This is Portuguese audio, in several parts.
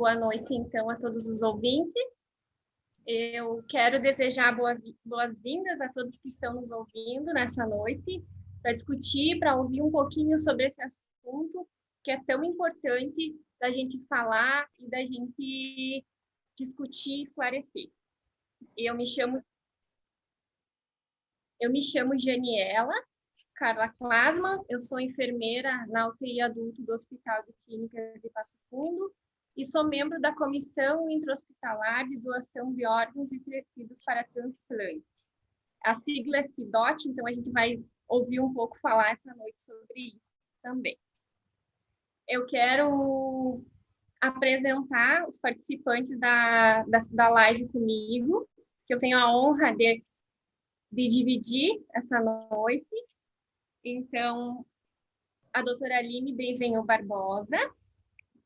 Boa noite, então, a todos os ouvintes. Eu quero desejar boas-vindas a todos que estão nos ouvindo nessa noite, para discutir, para ouvir um pouquinho sobre esse assunto que é tão importante da gente falar e da gente discutir e esclarecer. Eu me chamo Janiela Carla Klasman, eu sou enfermeira na UTI adulto do Hospital de Clínicas de Passo Fundo e sou membro da Comissão Intra-Hospitalar de Doação de Órgãos e Tecidos para Transplante. A sigla é CIDOT, então a gente vai ouvir um pouco falar essa noite sobre isso também. Eu quero apresentar os participantes da live comigo, que eu tenho a honra de dividir essa noite. Então, a doutora Aline Benvenho Barbosa,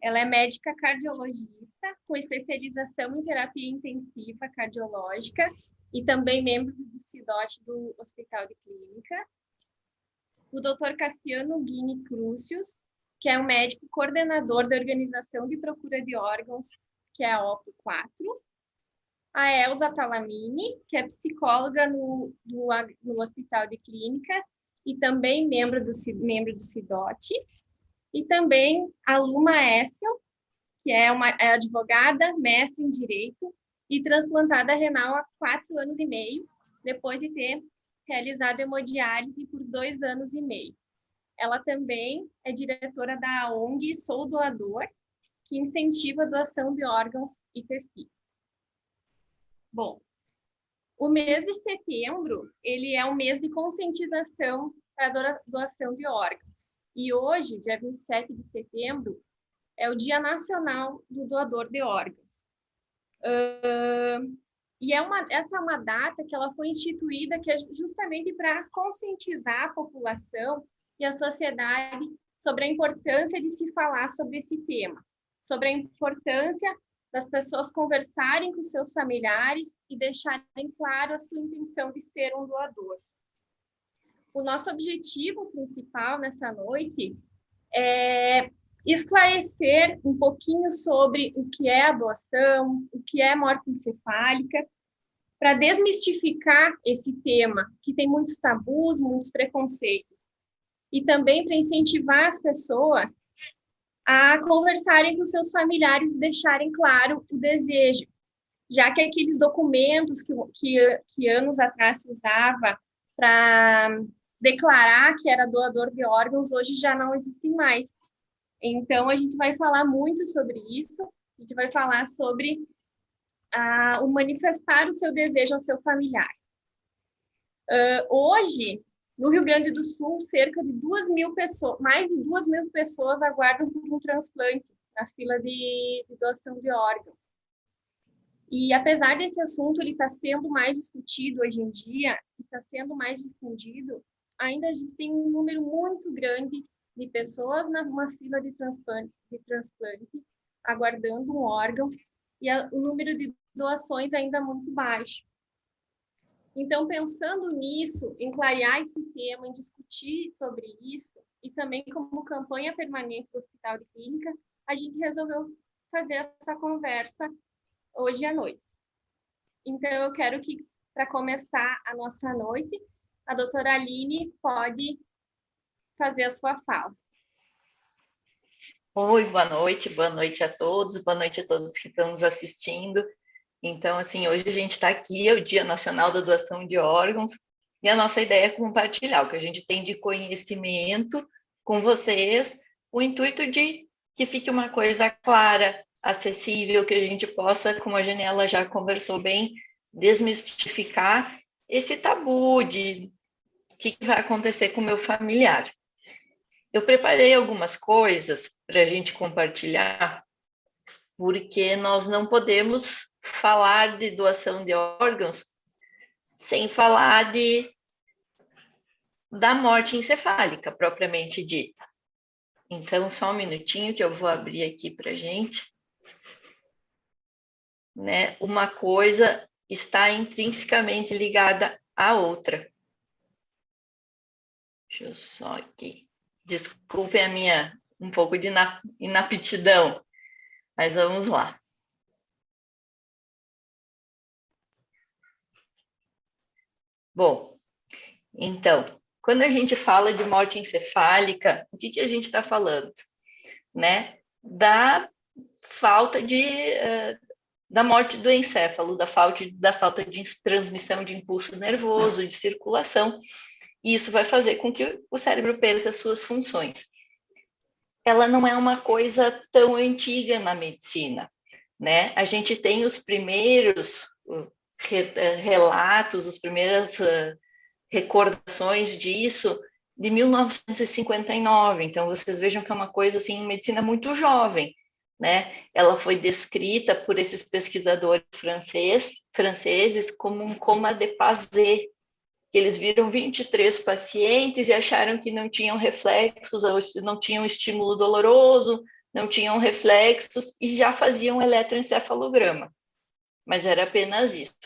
ela é médica cardiologista com especialização em terapia intensiva cardiológica e também membro do CIDOT do Hospital de Clínicas. O doutor Cassiano Guini Crucius, que é um médico coordenador da Organização de Procura de Órgãos, que é a OPO4. A Elza Talamini, que é psicóloga no Hospital de Clínicas e também membro do CIDOT. E também a Luma Essel, que é advogada, mestre em Direito e transplantada renal há 4 anos e meio, depois de ter realizado hemodiálise por 2 anos e meio. Ela também é diretora da ONG Sou Doador, que incentiva a doação de órgãos e tecidos. Bom, o mês de setembro, ele é um mês de conscientização para a doação de órgãos. E hoje, dia 27 de setembro, é o Dia Nacional do Doador de Órgãos. Essa é uma data que ela foi instituída que é justamente para conscientizar a população e a sociedade sobre a importância de se falar sobre esse tema, sobre a importância das pessoas conversarem com seus familiares e deixarem claro a sua intenção de ser um doador. O nosso objetivo principal nessa noite é esclarecer um pouquinho sobre o que é a doação, o que é morte encefálica, para desmistificar esse tema, que tem muitos tabus, muitos preconceitos, e também para incentivar as pessoas a conversarem com seus familiares e deixarem claro o desejo, já que aqueles documentos que anos atrás se usava para declarar que era doador de órgãos, hoje já não existem mais. Então, a gente vai falar muito sobre isso, a gente vai falar sobre o manifestar o seu desejo ao seu familiar. Hoje, no Rio Grande do Sul, cerca de 2.000 pessoas, mais de 2.000 pessoas aguardam por um transplante na fila de doação de órgãos. E apesar desse assunto ele estar sendo mais discutido hoje em dia, está sendo mais difundido, ainda a gente tem um número muito grande de pessoas numa fila de transplante aguardando um órgão, e o número de doações ainda é muito baixo. Então, pensando nisso, em clarear esse tema, em discutir sobre isso, e também como campanha permanente do Hospital de Clínicas, a gente resolveu fazer essa conversa hoje à noite. Então, eu quero que, para começar a nossa noite, a doutora Aline pode fazer a sua fala. Oi, boa noite a todos, boa noite a todos que estão nos assistindo. Então, assim, hoje a gente está aqui, é o Dia Nacional da Doação de Órgãos, e a nossa ideia é compartilhar o que a gente tem de conhecimento com vocês, o intuito de que fique uma coisa clara, acessível, que a gente possa, como a Janiela já conversou bem, desmistificar esse tabu de o que vai acontecer com o meu familiar. Eu preparei algumas coisas para a gente compartilhar, porque nós não podemos falar de doação de órgãos sem falar da morte encefálica, propriamente dita. Então, só um minutinho que eu vou abrir aqui para a gente. Né? Uma coisa está intrinsecamente ligada à outra. Deixa eu só aqui. Desculpem a minha um pouco de inaptidão. Mas vamos lá. Bom, então, quando a gente fala de morte encefálica, o que a gente está falando? Né? Da falta da morte do encéfalo, da falta de transmissão de impulso nervoso, de circulação, e isso vai fazer com que o cérebro perca suas funções. Ela não é uma coisa tão antiga na medicina, né? A gente tem os primeiros relatos, as primeiras recordações disso de 1959, então vocês vejam que é uma coisa assim, medicina muito jovem, né? Ela foi descrita por esses pesquisadores franceses como um coma de Pazet, que eles viram 23 pacientes e acharam que não tinham reflexos, não tinham estímulo doloroso, não tinham reflexos e já faziam eletroencefalograma, mas era apenas isso.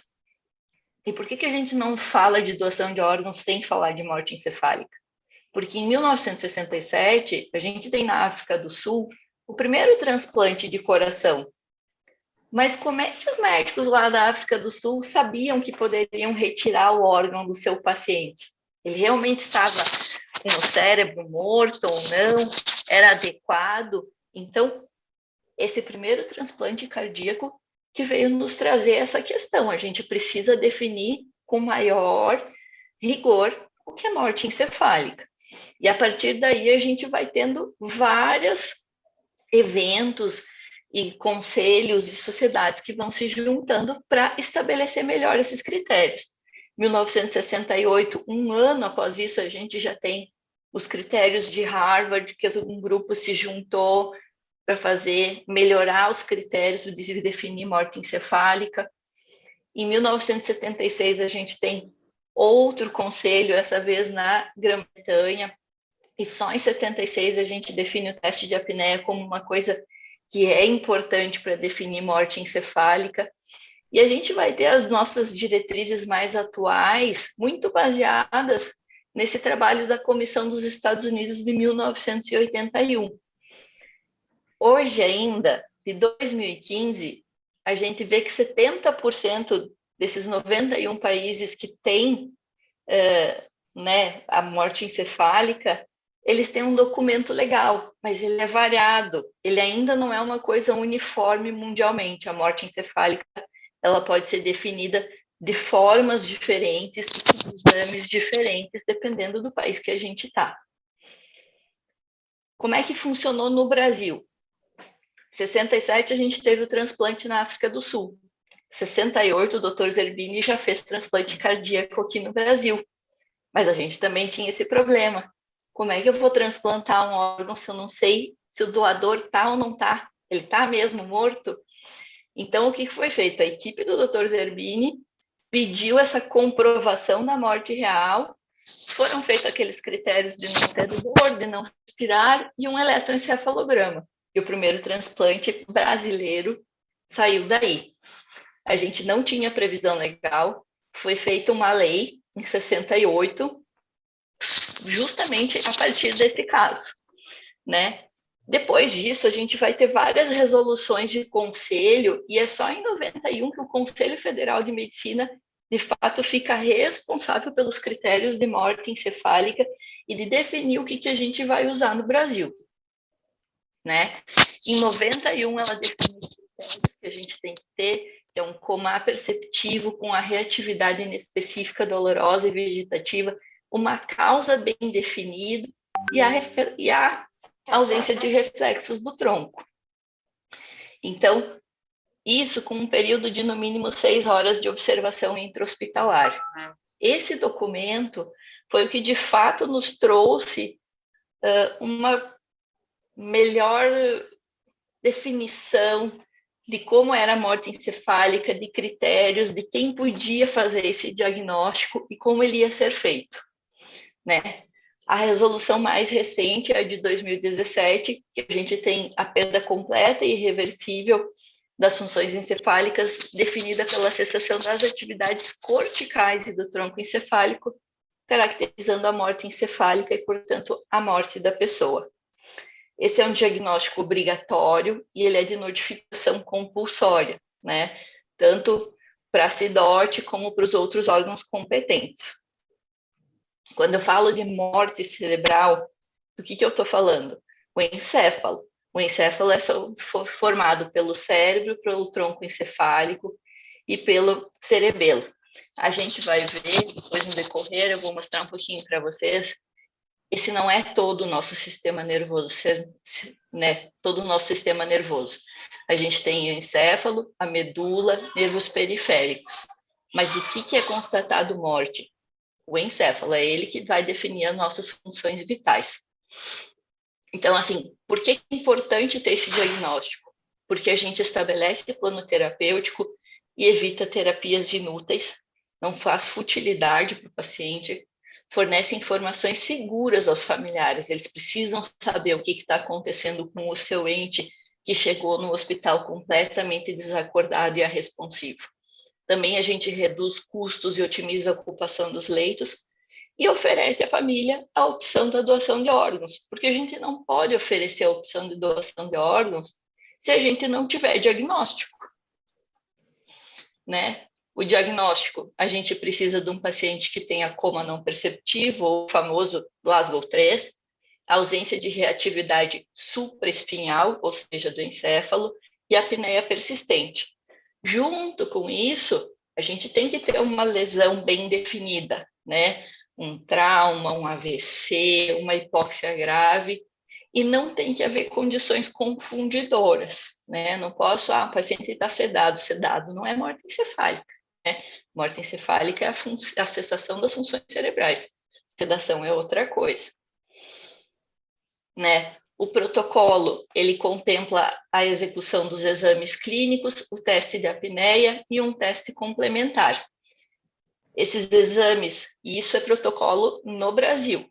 E por que a gente não fala de doação de órgãos sem falar de morte encefálica? Porque em 1967, a gente tem na África do Sul o primeiro transplante de coração. Mas como é que os médicos lá da África do Sul sabiam que poderiam retirar o órgão do seu paciente? Ele realmente estava com o cérebro morto ou não? Era adequado? Então, esse primeiro transplante cardíaco que veio nos trazer essa questão. A gente precisa definir com maior rigor o que é morte encefálica. E a partir daí a gente vai tendo vários eventos e conselhos e sociedades que vão se juntando para estabelecer melhor esses critérios. 1968, um ano após isso, a gente já tem os critérios de Harvard, que um grupo se juntou para melhorar os critérios de definir morte encefálica. Em 1976, a gente tem outro conselho, essa vez na Grã-Bretanha, e só em 76 a gente define o teste de apneia como uma coisa que é importante para definir morte encefálica. E a gente vai ter as nossas diretrizes mais atuais, muito baseadas nesse trabalho da Comissão dos Estados Unidos de 1981. Hoje ainda, de 2015, a gente vê que 70% desses 91 países que têm né, a morte encefálica, eles têm um documento legal, mas ele é variado, ele ainda não é uma coisa uniforme mundialmente. A morte encefálica, ela pode ser definida de formas diferentes, com exames diferentes, dependendo do país que a gente está. Como é que funcionou no Brasil? 67 a gente teve o transplante na África do Sul. 68 o Dr. Zerbini já fez transplante cardíaco aqui no Brasil. Mas a gente também tinha esse problema. Como é que eu vou transplantar um órgão se eu não sei se o doador está ou não está? Ele está mesmo morto? Então, o que foi feito? A equipe do Dr. Zerbini pediu essa comprovação da morte real, foram feitos aqueles critérios de não ter dor, de não respirar e um eletroencefalograma. E o primeiro transplante brasileiro saiu daí. A gente não tinha previsão legal, foi feita uma lei em 68, justamente a partir desse caso, né? Depois disso, a gente vai ter várias resoluções de conselho, e é só em 91 que o Conselho Federal de Medicina, de fato, fica responsável pelos critérios de morte encefálica e de definir o que a gente vai usar no Brasil, né? Em 91, ela definiu os critérios que a gente tem que ter, que é um coma perceptivo com a reatividade inespecífica, dolorosa e vegetativa, uma causa bem definida e a ausência de reflexos do tronco. Então, isso com um período de no mínimo 6 horas de observação intra-hospitalar. Esse documento foi o que de fato nos trouxe uma melhor definição de como era a morte encefálica, de critérios, de quem podia fazer esse diagnóstico e como ele ia ser feito, né? A resolução mais recente é a de 2017, que a gente tem a perda completa e irreversível das funções encefálicas, definida pela cessação das atividades corticais e do tronco encefálico, caracterizando a morte encefálica e, portanto, a morte da pessoa. Esse é um diagnóstico obrigatório e ele é de notificação compulsória, né? Tanto para a CIDOT como para os outros órgãos competentes. Quando eu falo de morte cerebral, do que eu estou falando? O encéfalo. O encéfalo é formado pelo cérebro, pelo tronco encefálico e pelo cerebelo. A gente vai ver, depois no decorrer, eu vou mostrar um pouquinho para vocês. Esse não é todo o nosso sistema nervoso, né? Todo o nosso sistema nervoso. A gente tem o encéfalo, a medula, nervos periféricos. Mas o que é constatado morte? O encéfalo, é ele que vai definir as nossas funções vitais. Então, assim, por que é importante ter esse diagnóstico? Porque a gente estabelece plano terapêutico e evita terapias inúteis, não faz futilidade para o paciente, fornece informações seguras aos familiares. Eles precisam saber o que está acontecendo com o seu ente que chegou no hospital completamente desacordado e irresponsivo. Também a gente reduz custos e otimiza a ocupação dos leitos e oferece à família a opção da doação de órgãos, porque a gente não pode oferecer a opção de doação de órgãos se a gente não tiver diagnóstico, né? O diagnóstico, a gente precisa de um paciente que tenha coma não perceptivo, ou o famoso Glasgow 3, ausência de reatividade supraespinhal, ou seja, do encéfalo, e apneia persistente. Junto com isso, a gente tem que ter uma lesão bem definida, né? Um trauma, um AVC, uma hipóxia grave, e não tem que haver condições confundidoras, né? Não posso, o paciente está sedado. Sedado não é morte encefálica, né? Morte encefálica é a cessação das funções cerebrais. Sedação é outra coisa, né? O protocolo, ele contempla a execução dos exames clínicos, o teste de apneia e um teste complementar. Esses exames, e isso é protocolo no Brasil,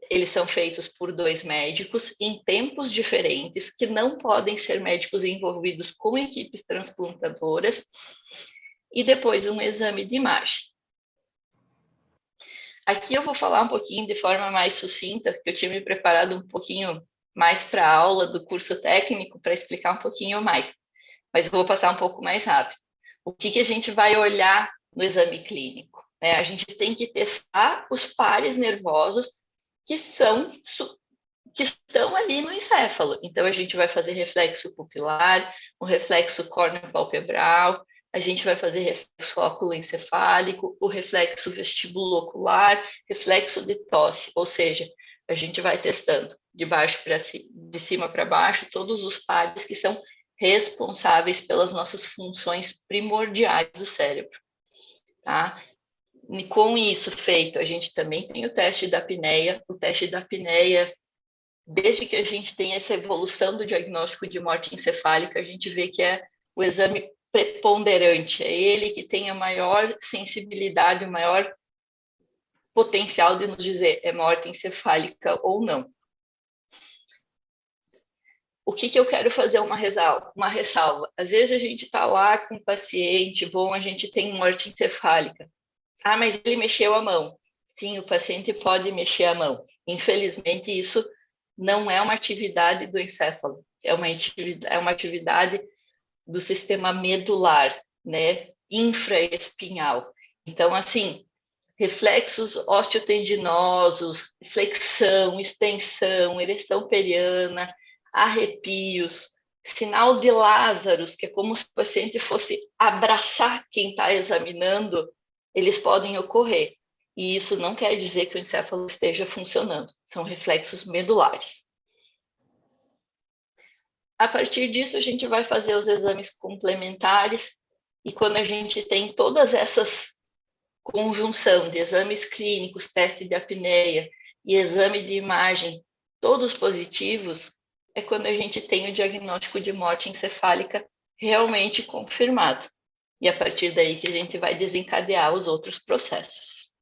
eles são feitos por 2 médicos em tempos diferentes, que não podem ser médicos envolvidos com equipes transplantadoras, e depois um exame de imagem. Aqui eu vou falar um pouquinho de forma mais sucinta, porque eu tinha me preparado um pouquinho mais para a aula do curso técnico, para explicar um pouquinho mais, mas eu vou passar um pouco mais rápido. O que a gente vai olhar no exame clínico? A gente tem que testar os pares nervosos que estão ali no encéfalo. Então, a gente vai fazer reflexo pupilar, o reflexo córneo-palpebral, a gente vai fazer reflexo óculo-encefálico, o reflexo vestibulo-ocular, reflexo de tosse, ou seja, a gente vai testando de cima para baixo todos os pares que são responsáveis pelas nossas funções primordiais do cérebro, tá? E com isso feito, a gente também tem o teste da apneia. O teste da apneia, desde que a gente tem essa evolução do diagnóstico de morte encefálica, a gente vê que é o exame preponderante, é ele que tem a maior sensibilidade, o maior potencial de nos dizer é morte encefálica ou não. O que eu quero fazer uma ressalva? Às vezes a gente está lá com um paciente, a gente tem morte encefálica. Mas ele mexeu a mão. Sim, o paciente pode mexer a mão. Infelizmente, isso não é uma atividade do encéfalo, é uma atividade do sistema medular, né? Infraespinhal. Então, assim, reflexos osteotendinosos, flexão, extensão, ereção periana, arrepios, sinal de Lázaro, que é como se o paciente fosse abraçar quem está examinando, eles podem ocorrer. E isso não quer dizer que o encéfalo esteja funcionando, são reflexos medulares. A partir disso, a gente vai fazer os exames complementares, e quando a gente tem todas essas conjunção de exames clínicos, teste de apneia e exame de imagem, todos positivos, é quando a gente tem o diagnóstico de morte encefálica realmente confirmado. E a partir daí que a gente vai desencadear os outros processos.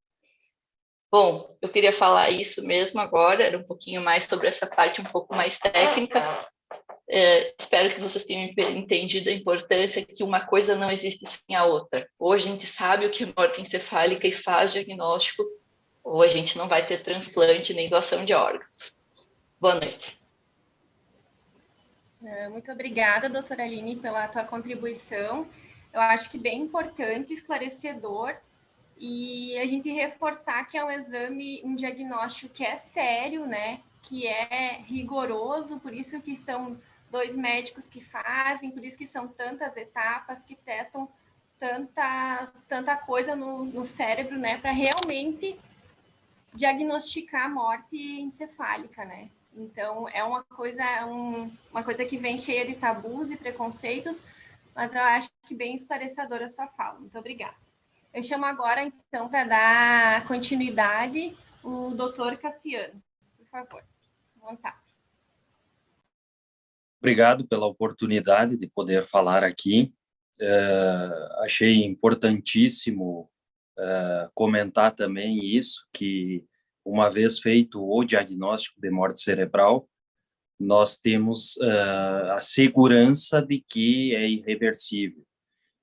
Bom, eu queria falar isso mesmo agora, era um pouquinho mais sobre essa parte um pouco mais técnica. Espero que vocês tenham entendido a importância que uma coisa não existe sem a outra. Ou a gente sabe o que é morte encefálica e faz diagnóstico, ou a gente não vai ter transplante nem doação de órgãos. Boa noite. Muito obrigada, doutora Aline, pela tua contribuição. Eu acho que bem importante, esclarecedor, e a gente reforçar que é um exame, um diagnóstico que é sério, né? Que é rigoroso, por isso que são 2 médicos que fazem, por isso que são tantas etapas que testam tanta coisa no cérebro, né? Para realmente diagnosticar a morte encefálica, né? Então, é uma coisa que vem cheia de tabus e preconceitos, mas eu acho que bem esclarecedora a sua fala. Muito obrigada. Eu chamo agora, então, para dar continuidade, o doutor Cassiano. Por favor, à vontade. Obrigado pela oportunidade de poder falar aqui. Achei importantíssimo comentar também isso, que uma vez feito o diagnóstico de morte cerebral, nós temos a segurança de que é irreversível.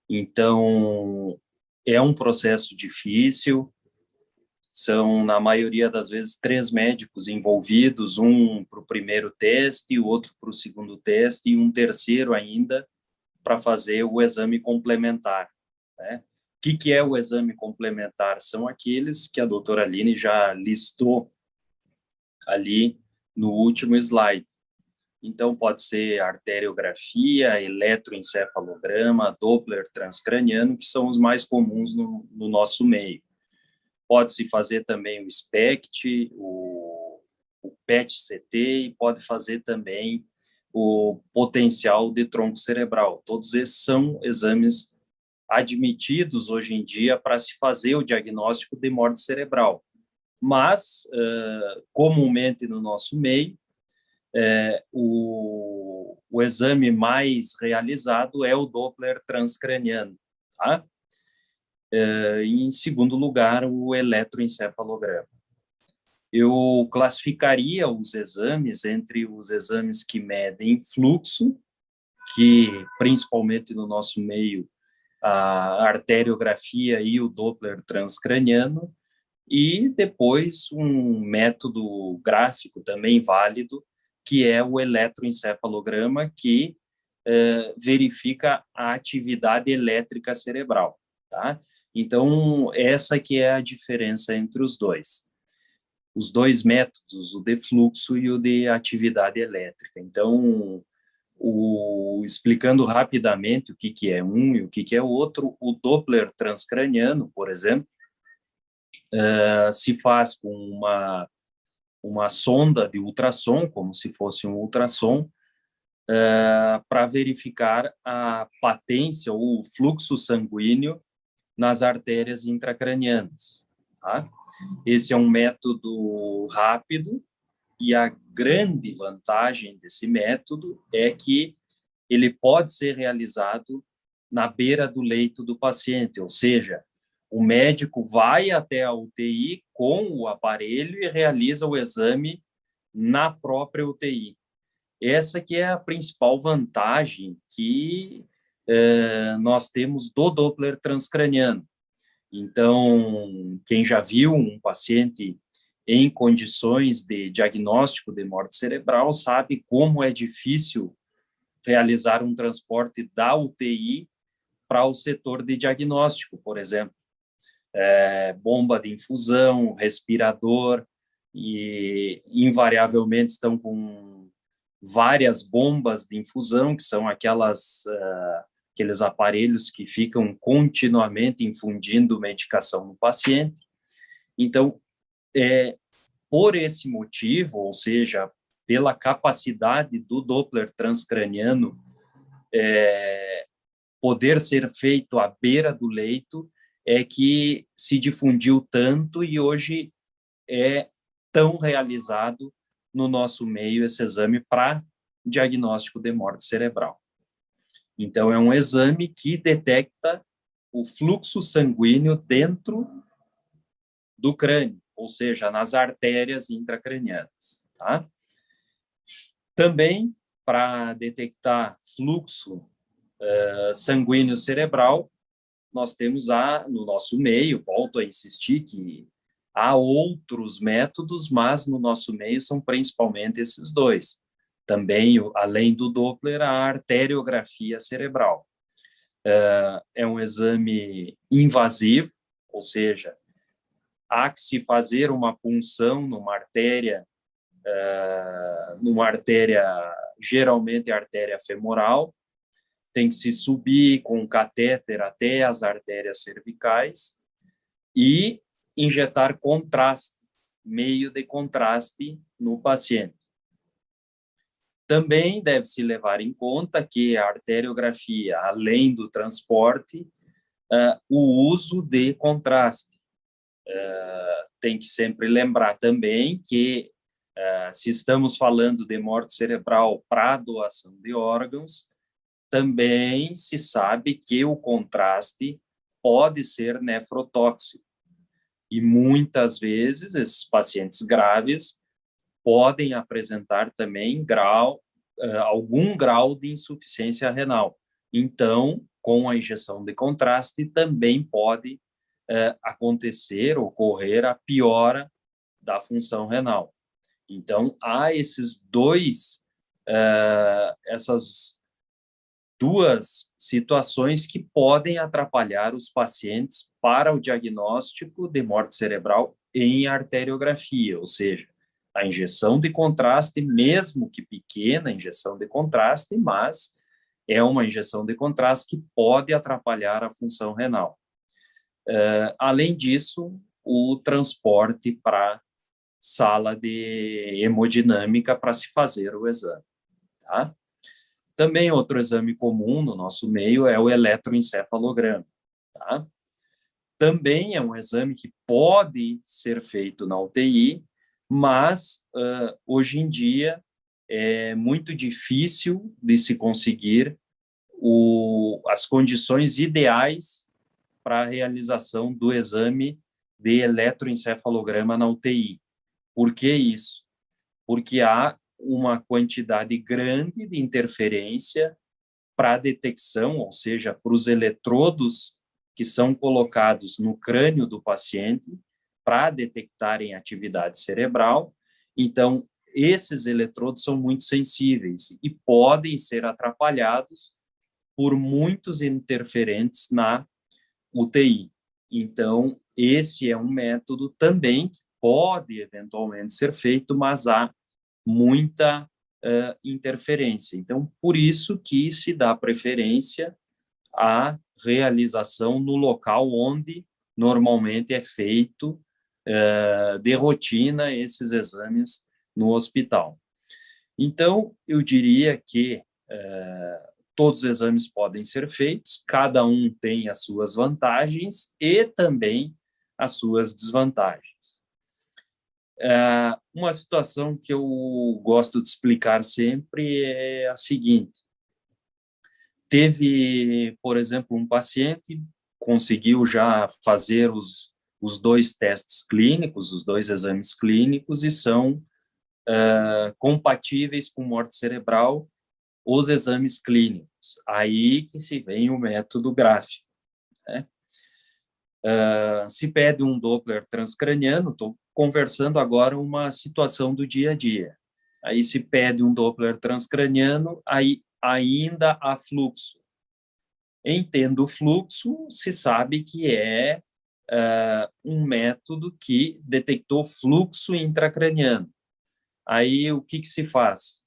Então, é um processo difícil, são, na maioria das vezes, 3 médicos envolvidos, um para o primeiro teste, o outro para o segundo teste, e um terceiro ainda para fazer o exame complementar, né? O que é o exame complementar? São aqueles que a doutora Aline já listou ali no último slide. Então, pode ser arteriografia, eletroencefalograma, Doppler transcraniano, que são os mais comuns no nosso meio. Pode-se fazer também o SPECT, o PET-CT, e pode fazer também o potencial de tronco cerebral. Todos esses são exames admitidos hoje em dia para se fazer o diagnóstico de morte cerebral. Mas, comumente no nosso meio, o exame mais realizado é o Doppler transcraniano, tá? Em segundo lugar, o eletroencefalograma. Eu classificaria os exames entre os exames que medem fluxo, que principalmente no nosso meio, a arteriografia e o Doppler transcraniano, e depois um método gráfico também válido, que é o eletroencefalograma, que verifica a atividade elétrica cerebral, tá? Então, essa que é a diferença entre os dois. Os dois métodos, o de fluxo e o de atividade elétrica. Então, explicando rapidamente o que é um e o que é o outro, o Doppler transcraniano, por exemplo, se faz com uma sonda de ultrassom, como se fosse um ultrassom, para verificar a patência ou o fluxo sanguíneo nas artérias intracranianas, tá? Esse é um método rápido, e a grande vantagem desse método é que ele pode ser realizado na beira do leito do paciente, ou seja, o médico vai até a UTI com o aparelho e realiza o exame na própria UTI. Essa que é a principal vantagem que nós temos do Doppler transcraniano. Então, quem já viu um paciente em condições de diagnóstico de morte cerebral sabe como é difícil realizar um transporte da UTI para o setor de diagnóstico, por exemplo. Bomba de infusão, respirador, e invariavelmente estão com várias bombas de infusão, que são aqueles aparelhos que ficam continuamente infundindo medicação no paciente. Então, por esse motivo, ou seja, pela capacidade do Doppler transcraniano poder ser feito à beira do leito, é que se difundiu tanto e hoje é tão realizado no nosso meio esse exame para diagnóstico de morte cerebral. Então, é um exame que detecta o fluxo sanguíneo dentro do crânio, ou seja, nas artérias intracranianas, tá? Também, para detectar fluxo sanguíneo cerebral, nós temos no nosso meio, volto a insistir que há outros métodos, mas no nosso meio são principalmente esses dois. também, além do Doppler, a arteriografia cerebral. É um exame invasivo, ou seja, há que se fazer uma punção numa artéria, geralmente a artéria femoral, tem que se subir com um catéter até as artérias cervicais e injetar contraste, meio de contraste no paciente. Também deve-se levar em conta que a arteriografia, além do transporte, o uso de contraste. Tem que sempre lembrar também que, se estamos falando de morte cerebral para doação de órgãos, também se sabe que o contraste pode ser nefrotóxico. E muitas vezes esses pacientes graves podem apresentar também algum grau de insuficiência renal. Então, com a injeção de contraste, também pode ocorrer a piora da função renal. Então, há essas duas situações que podem atrapalhar os pacientes para o diagnóstico de morte cerebral em arteriografia, ou seja, a injeção de contraste, mesmo que pequena injeção de contraste, mas é uma injeção de contraste que pode atrapalhar a função renal. Além disso, o transporte para sala de hemodinâmica para se fazer o exame. Tá? Também outro exame comum no nosso meio é o eletroencefalograma. Tá? Também é um exame que pode ser feito na UTI, mas hoje em dia é muito difícil de se conseguir as condições ideais para a realização do exame de eletroencefalograma na UTI. Por que isso? Porque há uma quantidade grande de interferência para a detecção, ou seja, para os eletrodos que são colocados no crânio do paciente para detectarem atividade cerebral. Então, esses eletrodos são muito sensíveis e podem ser atrapalhados por muitos interferentes na UTI. Então, esse é um método também que pode eventualmente ser feito, mas há muita interferência. Então, por isso que se dá preferência à realização no local onde normalmente é feito de rotina esses exames no hospital. Então, eu diria que todos os exames podem ser feitos, cada um tem as suas vantagens e também as suas desvantagens. Uma situação que eu gosto de explicar sempre é a seguinte: teve, por exemplo, um paciente conseguiu já fazer os dois testes clínicos, os dois exames clínicos, e são compatíveis com morte cerebral os exames clínicos. Aí que se vem o método gráfico, né? Se pede um Doppler transcraniano, estou conversando agora uma situação do dia a dia. Aí se pede um Doppler transcraniano, aí ainda há fluxo. Em tendo fluxo, se sabe que é um método que detectou fluxo intracraniano. Aí o que se faz?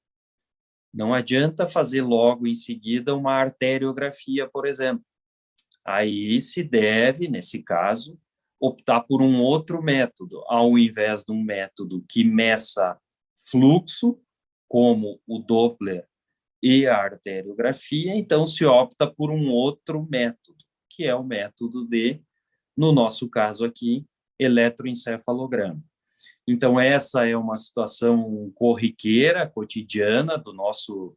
Não adianta fazer logo em seguida uma arteriografia, por exemplo. Aí se deve, nesse caso, optar por um outro método, ao invés de um método que meça fluxo, como o Doppler e a arteriografia, então se opta por um outro método, que é o método de, no nosso caso aqui, eletroencefalograma. Então, essa é uma situação corriqueira, cotidiana, do nosso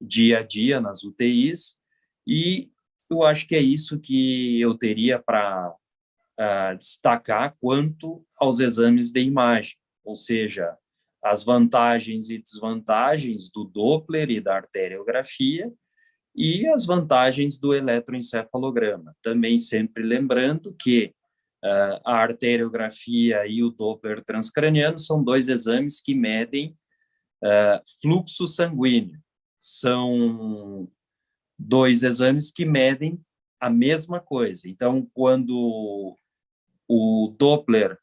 dia a dia nas UTIs, e eu acho que é isso que eu teria para destacar quanto aos exames de imagem, ou seja, as vantagens e desvantagens do Doppler e da arteriografia e as vantagens do eletroencefalograma. Também sempre lembrando que a arteriografia e o Doppler transcraniano são dois exames que medem Fluxo sanguíneo. São 2 exames que medem a mesma coisa. Então, quando o Doppler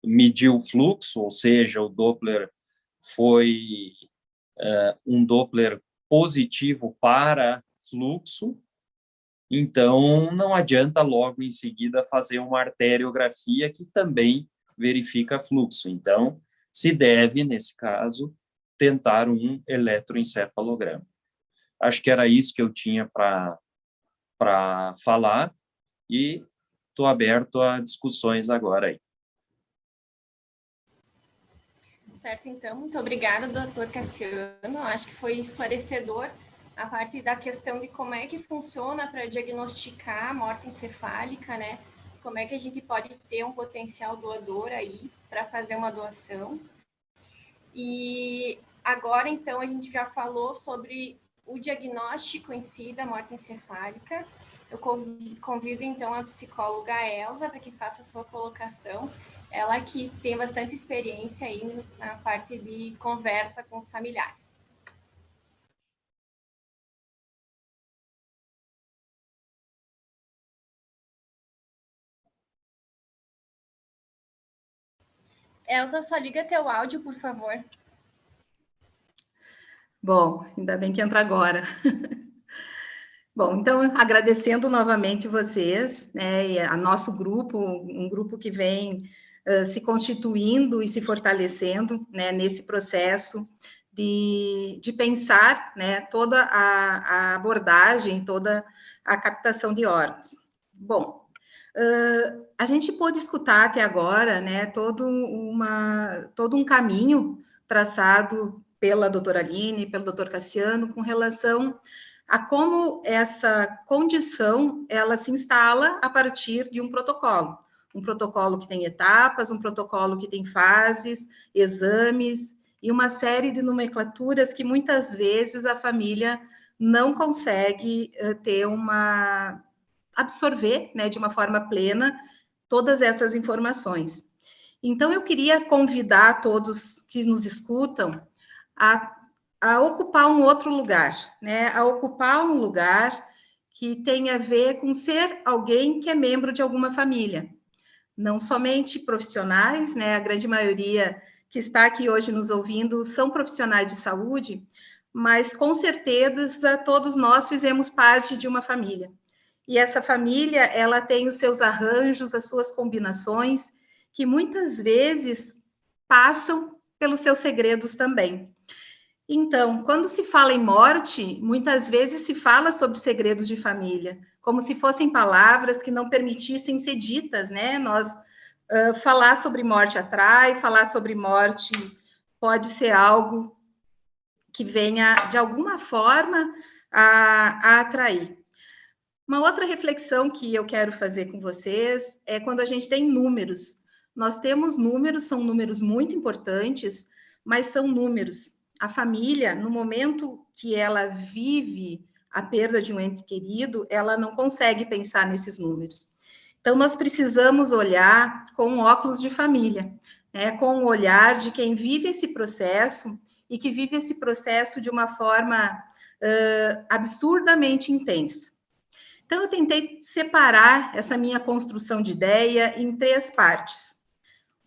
mediu o fluxo, ou seja, o Doppler foi um Doppler positivo para fluxo, então não adianta logo em seguida fazer uma arteriografia que também verifica fluxo. Então, se deve, nesse caso, tentar um eletroencefalograma. Acho que era isso que eu tinha para falar e estou aberto a discussões agora aí. Certo, então, muito obrigada, doutor Cassiano. Acho que foi esclarecedor a parte da questão de como é que funciona para diagnosticar a morte encefálica, né? Como é que a gente pode ter um potencial doador aí para fazer uma doação. E agora, então, a gente já falou sobre o diagnóstico em si da morte encefálica. Eu convido, então, a psicóloga Elza para que faça a sua colocação. Ela que tem bastante experiência aí na parte de conversa com os familiares. Elza, só liga teu áudio, por favor. Bom, ainda bem que entra agora. Bom, então, agradecendo novamente vocês, né, e a nosso grupo, um grupo que vem se constituindo e se fortalecendo, né, nesse processo de pensar, né, toda a abordagem, toda a captação de órgãos. Bom, a gente pôde escutar até agora, né, todo um caminho traçado pela doutora Aline, pelo doutor Cassiano, com relação a como essa condição ela se instala a partir de um protocolo que tem etapas, um protocolo que tem fases, exames e uma série de nomenclaturas que muitas vezes a família não consegue absorver, né, de uma forma plena todas essas informações. Então, eu queria convidar todos que nos escutam a ocupar um outro lugar, né? A ocupar um lugar que tem a ver com ser alguém que é membro de alguma família. Não somente profissionais, né? A grande maioria que está aqui hoje nos ouvindo são profissionais de saúde, mas com certeza todos nós fizemos parte de uma família. E essa família, ela tem os seus arranjos, as suas combinações, que muitas vezes passam pelos seus segredos também. Então, quando se fala em morte, muitas vezes se fala sobre segredos de família, como se fossem palavras que não permitissem ser ditas, né? Falar sobre morte atrai, falar sobre morte pode ser algo que venha, de alguma forma, a atrair. Uma outra reflexão que eu quero fazer com vocês é quando a gente tem números. Nós temos números, são números muito importantes, mas são números. A família, no momento que ela vive a perda de um ente querido, ela não consegue pensar nesses números. Então, nós precisamos olhar com óculos de família, né? Com o olhar de quem vive esse processo e que vive esse processo de uma forma absurdamente intensa. Então, eu tentei separar essa minha construção de ideia em 3 partes.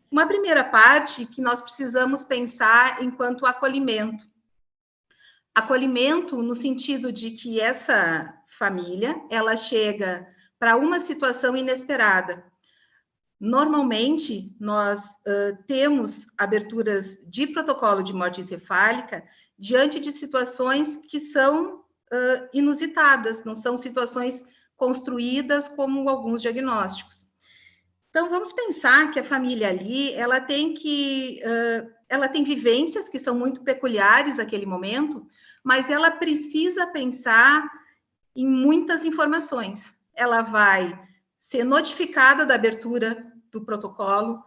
Uma primeira parte que nós precisamos pensar enquanto acolhimento. Acolhimento no sentido de que essa família, ela chega para uma situação inesperada. Normalmente, nós temos aberturas de protocolo de morte encefálica diante de situações que são inusitadas, não são situações construídas como alguns diagnósticos. Então, vamos pensar que a família ali, ela tem vivências que são muito peculiares naquele momento, mas ela precisa pensar em muitas informações. Ela vai ser notificada da abertura do protocolo,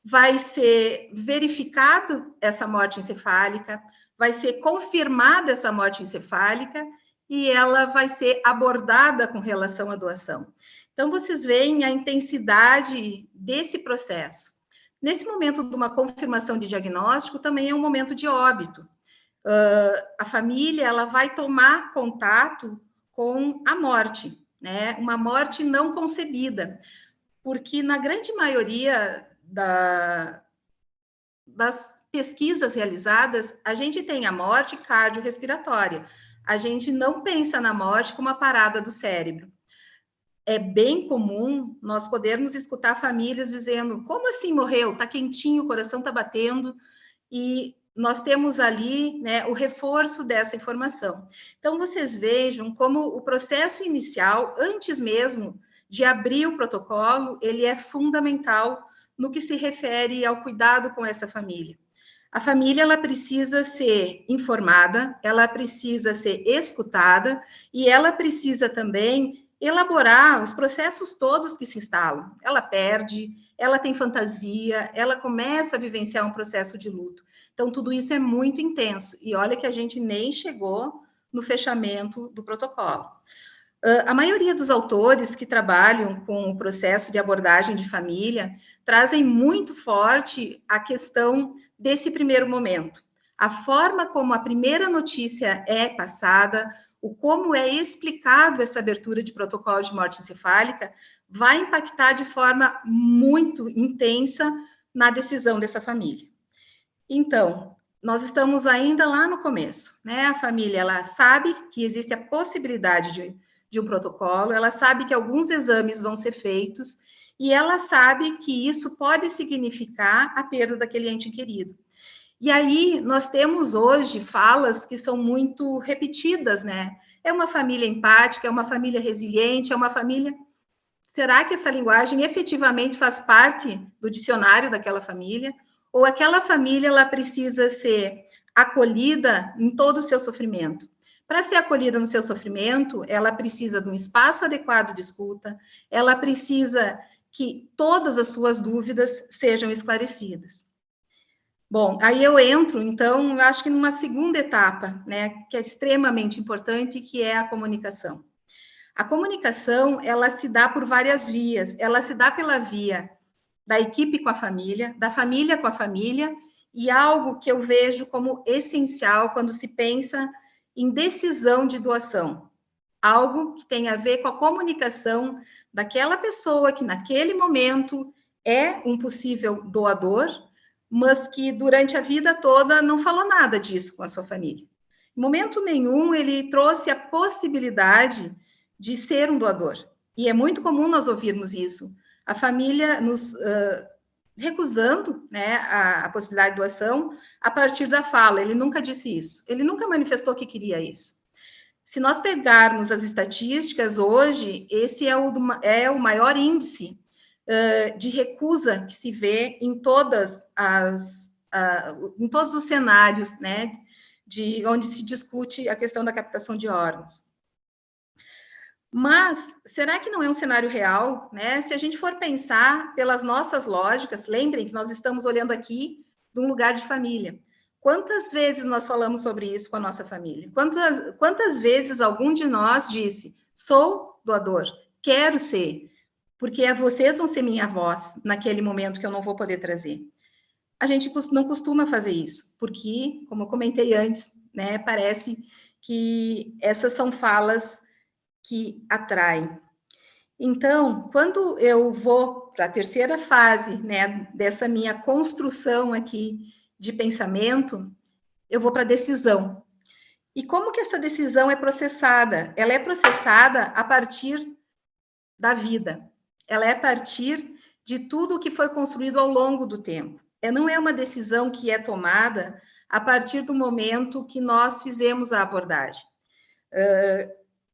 vai ser verificado essa morte encefálica, vai ser confirmada essa morte encefálica e ela vai ser abordada com relação à doação. Então, vocês veem a intensidade desse processo. Nesse momento de uma confirmação de diagnóstico, também é um momento de óbito. A família ela vai tomar contato com a morte, né? Uma morte não concebida, porque na grande maioria das pesquisas realizadas, a gente tem a morte cardiorrespiratória. A gente não pensa na morte como uma parada do cérebro. É bem comum nós podermos escutar famílias dizendo, como assim morreu? Está quentinho, o coração está batendo, e nós temos ali, né, o reforço dessa informação. Então, vocês vejam como o processo inicial, antes mesmo de abrir o protocolo, ele é fundamental no que se refere ao cuidado com essa família. A família, ela precisa ser informada, ela precisa ser escutada, e ela precisa também elaborar os processos todos que se instalam. Ela perde, ela tem fantasia, ela começa a vivenciar um processo de luto. Então, tudo isso é muito intenso. E olha que a gente nem chegou no fechamento do protocolo. A maioria dos autores que trabalham com o processo de abordagem de família trazem muito forte a questão desse primeiro momento. A forma como a primeira notícia é passada, o como é explicado essa abertura de protocolo de morte encefálica, vai impactar de forma muito intensa na decisão dessa família. Então, nós estamos ainda lá no começo, né? A família, ela sabe que existe a possibilidade de um protocolo, ela sabe que alguns exames vão ser feitos, e ela sabe que isso pode significar a perda daquele ente querido. E aí, nós temos hoje falas que são muito repetidas, né? É uma família empática, é uma família resiliente, é uma família... Será que essa linguagem efetivamente faz parte do dicionário daquela família? Ou aquela família, ela precisa ser acolhida em todo o seu sofrimento? Para ser acolhida no seu sofrimento, ela precisa de um espaço adequado de escuta, ela precisa que todas as suas dúvidas sejam esclarecidas. Bom, aí eu entro, então, acho que numa segunda etapa, né, que é extremamente importante, que é a comunicação. A comunicação, ela se dá por várias vias. Ela se dá pela via da equipe com a família, da família com a família, e algo que eu vejo como essencial quando se pensa em decisão de doação. Algo que tem a ver com a comunicação daquela pessoa que, naquele momento, é um possível doador, mas que durante a vida toda não falou nada disso com a sua família. Em momento nenhum ele trouxe a possibilidade de ser um doador. E é muito comum nós ouvirmos isso. A família nos recusando, né, a possibilidade de doação a partir da fala. Ele nunca disse isso. Ele nunca manifestou que queria isso. Se nós pegarmos as estatísticas hoje, esse é o maior índice de recusa que se vê em todos os cenários, né, onde se discute a questão da captação de órgãos. Mas, será que não é um cenário real, né? Se a gente for pensar pelas nossas lógicas, lembrem que nós estamos olhando aqui de um lugar de família. Quantas vezes nós falamos sobre isso com a nossa família? Quantas vezes algum de nós disse, sou doador, quero ser, porque vocês vão ser minha voz naquele momento que eu não vou poder trazer. A gente não costuma fazer isso, porque, como eu comentei antes, né, parece que essas são falas que atraem. Então, quando eu vou para a terceira fase, né, dessa minha construção aqui de pensamento, eu vou para a decisão. E como que essa decisão é processada? Ela é processada a partir da vida. Ela é a partir de tudo o que foi construído ao longo do tempo. Não é uma decisão que é tomada a partir do momento que nós fizemos a abordagem.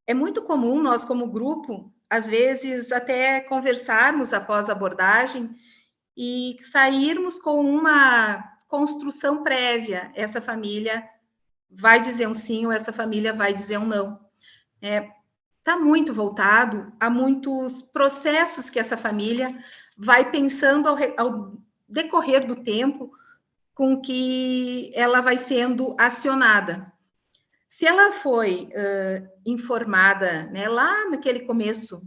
É muito comum nós, como grupo, às vezes até conversarmos após a abordagem e sairmos com uma construção prévia. Essa família vai dizer um sim ou essa família vai dizer um não. Está muito voltado a muitos processos que essa família vai pensando ao decorrer do tempo com que ela vai sendo acionada. Se ela foi informada, né, lá naquele começo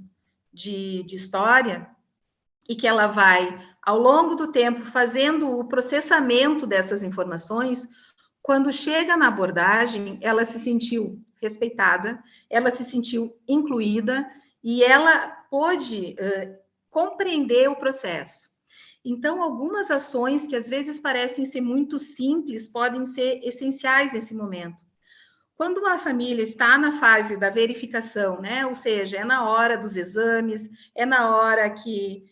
de história, e que ela vai ao longo do tempo, fazendo o processamento dessas informações, quando chega na abordagem, ela se sentiu respeitada, ela se sentiu incluída e ela pôde compreender o processo. Então, algumas ações que às vezes parecem ser muito simples podem ser essenciais nesse momento. Quando a família está na fase da verificação, né? Ou seja, é na hora dos exames, é na hora que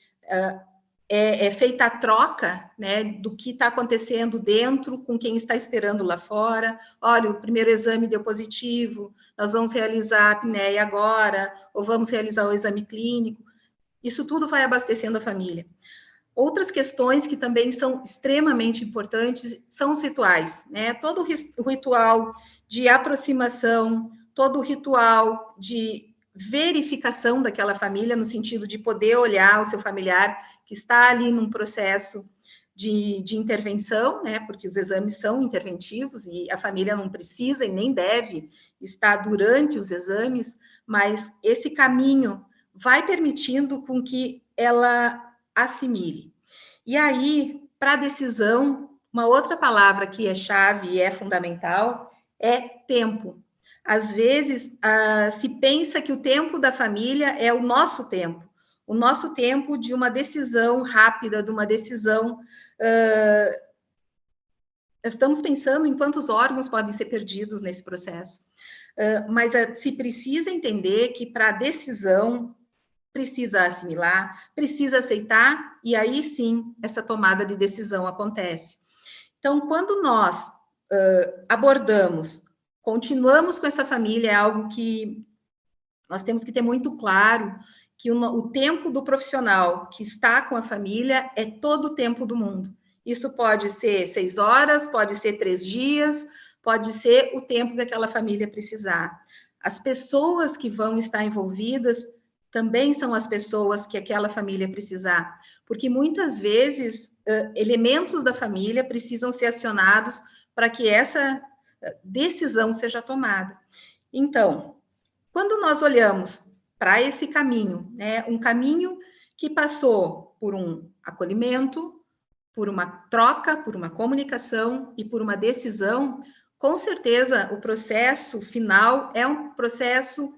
é feita a troca, né, do que está acontecendo dentro com quem está esperando lá fora. Olha, o primeiro exame deu positivo, nós vamos realizar a apneia agora, ou vamos realizar o exame clínico. Isso tudo vai abastecendo a família. Outras questões que também são extremamente importantes são os rituais, né? Todo o ritual de aproximação, todo o ritual de verificação daquela família, no sentido de poder olhar o seu familiar que está ali num processo de intervenção, né? Porque os exames são interventivos e a família não precisa e nem deve estar durante os exames, mas esse caminho vai permitindo com que ela assimile. E aí, para a decisão, uma outra palavra que é chave e é fundamental é tempo. Às vezes, se pensa que o tempo da família é o nosso tempo de uma decisão rápida, de uma decisão... estamos pensando em quantos órgãos podem ser perdidos nesse processo. Mas se precisa entender que para a decisão precisa assimilar, precisa aceitar, e aí sim essa tomada de decisão acontece. Então, quando nós abordamos, continuamos com essa família, é algo que nós temos que ter muito claro, que o tempo do profissional que está com a família é todo o tempo do mundo. Isso pode ser 6 horas, pode ser 3 dias, pode ser o tempo que aquela família precisar. As pessoas que vão estar envolvidas também são as pessoas que aquela família precisar, porque muitas vezes elementos da família precisam ser acionados para que essa decisão seja tomada. Então, quando nós olhamos para esse caminho, né, um caminho que passou por um acolhimento, por uma troca, por uma comunicação e por uma decisão, com certeza o processo final é um processo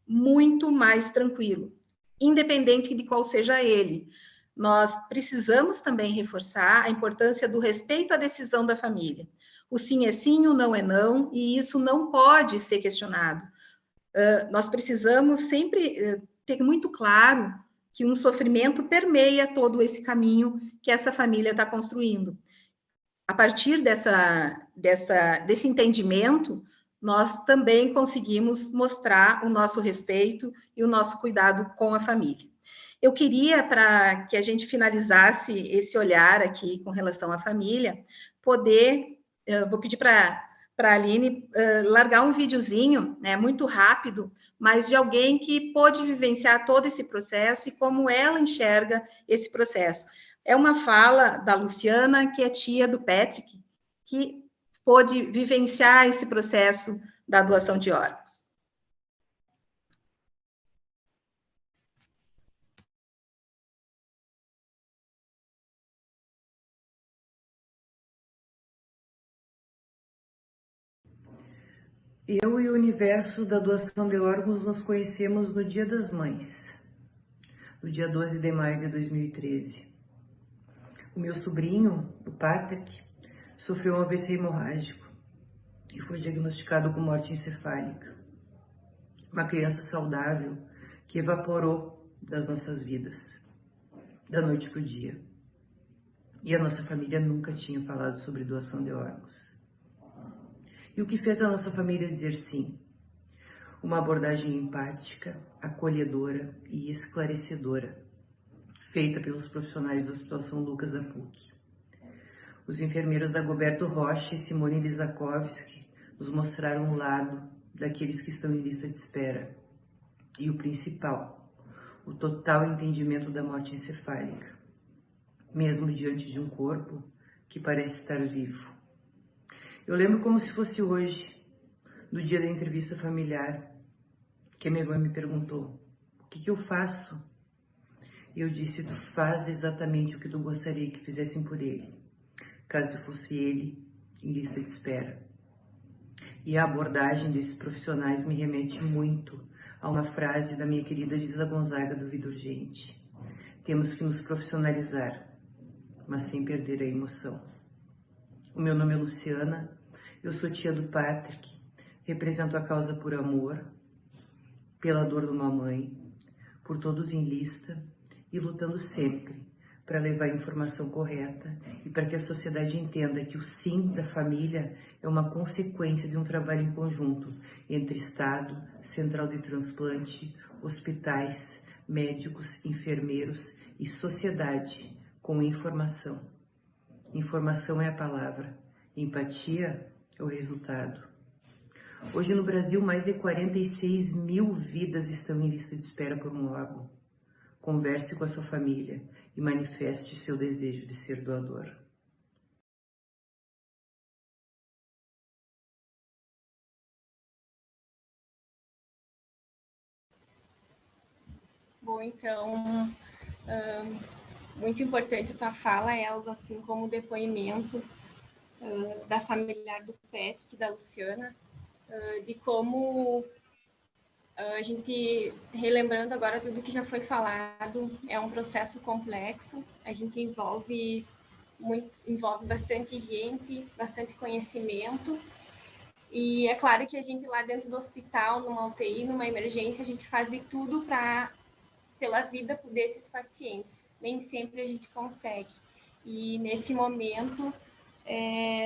muito mais tranquilo, independente de qual seja ele. Nós precisamos também reforçar a importância do respeito à decisão da família. O sim é sim, o não é não, e isso não pode ser questionado. Nós precisamos sempre ter muito claro que um sofrimento permeia todo esse caminho que essa família está construindo. A partir desse entendimento, nós também conseguimos mostrar o nosso respeito e o nosso cuidado com a família. Eu queria, para que a gente finalizasse esse olhar aqui com relação à família, vou pedir para a Aline largar um videozinho, né, muito rápido, mas de alguém que pôde vivenciar todo esse processo e como ela enxerga esse processo. É uma fala da Luciana, que é tia do Patrick, que pôde vivenciar esse processo da doação de órgãos. Eu e o universo da doação de órgãos nos conhecemos no Dia das Mães, no dia 12 de maio de 2013. O meu sobrinho, o Patrick, sofreu um AVC hemorrágico e foi diagnosticado com morte encefálica. Uma criança saudável que evaporou das nossas vidas, da noite para o dia. E a nossa família nunca tinha falado sobre doação de órgãos. E o que fez a nossa família dizer sim? Uma abordagem empática, acolhedora e esclarecedora, feita pelos profissionais do Hospital São Lucas da PUC. Os enfermeiros Dagoberto Rocha e Simone Lizakovski nos mostraram um lado daqueles que estão em lista de espera. E o principal, o total entendimento da morte encefálica, mesmo diante de um corpo que parece estar vivo. Eu lembro como se fosse hoje, no dia da entrevista familiar, que a minha mãe me perguntou: o que eu faço? E eu disse: tu faz exatamente o que tu gostaria que fizessem por ele, caso fosse ele em lista de espera. E a abordagem desses profissionais me remete muito a uma frase da minha querida Gisela Gonzaga do Vida Urgente: temos que nos profissionalizar, mas sem perder a emoção. O meu nome é Luciana, eu sou tia do Patrick, represento a causa por amor, pela dor de uma mãe, por todos em lista e lutando sempre para levar a informação correta e para que a sociedade entenda que o sim da família é uma consequência de um trabalho em conjunto entre Estado, Central de Transplante, hospitais, médicos, enfermeiros e sociedade com informação. Informação é a palavra, empatia é o resultado. Hoje no Brasil, mais de 46 mil vidas estão em lista de espera por um órgão. Converse com a sua família e manifeste seu desejo de ser doador. Bom, então, muito importante a tua fala, Elza, assim como o depoimento da familiar do Patrick, da Luciana, de como a gente, relembrando agora tudo que já foi falado, é um processo complexo, a gente envolve bastante gente, bastante conhecimento, e é claro que a gente lá dentro do hospital, numa UTI, numa emergência, a gente faz de tudo pela vida desses pacientes. Nem sempre a gente consegue. E nesse momento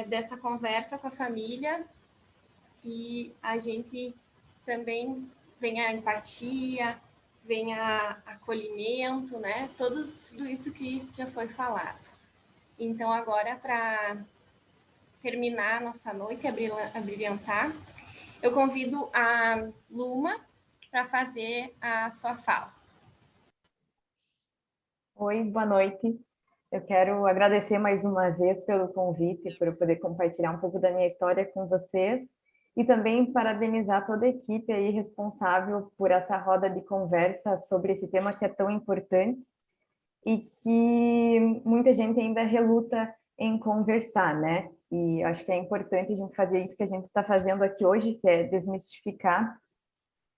dessa conversa com a família, que a gente também vem a empatia, vem a acolhimento, né? Tudo isso que já foi falado. Então, agora, para terminar a nossa noite, abrilhantar, eu convido a Luma para fazer a sua fala. Oi, boa noite. Eu quero agradecer mais uma vez pelo convite, por eu poder compartilhar um pouco da minha história com vocês e também parabenizar toda a equipe aí responsável por essa roda de conversa sobre esse tema que é tão importante e que muita gente ainda reluta em conversar, né? E acho que é importante a gente fazer isso que a gente está fazendo aqui hoje, que é desmistificar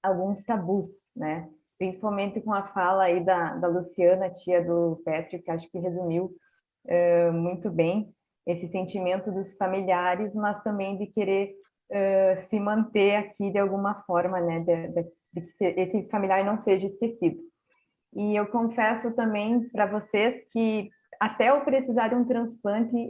alguns tabus, né? Principalmente com a fala aí da Luciana, tia do Patrick, acho que resumiu muito bem esse sentimento dos familiares, mas também de querer se manter aqui de alguma forma, né? De que esse familiar não seja esquecido. E eu confesso também para vocês que até eu precisar de um transplante,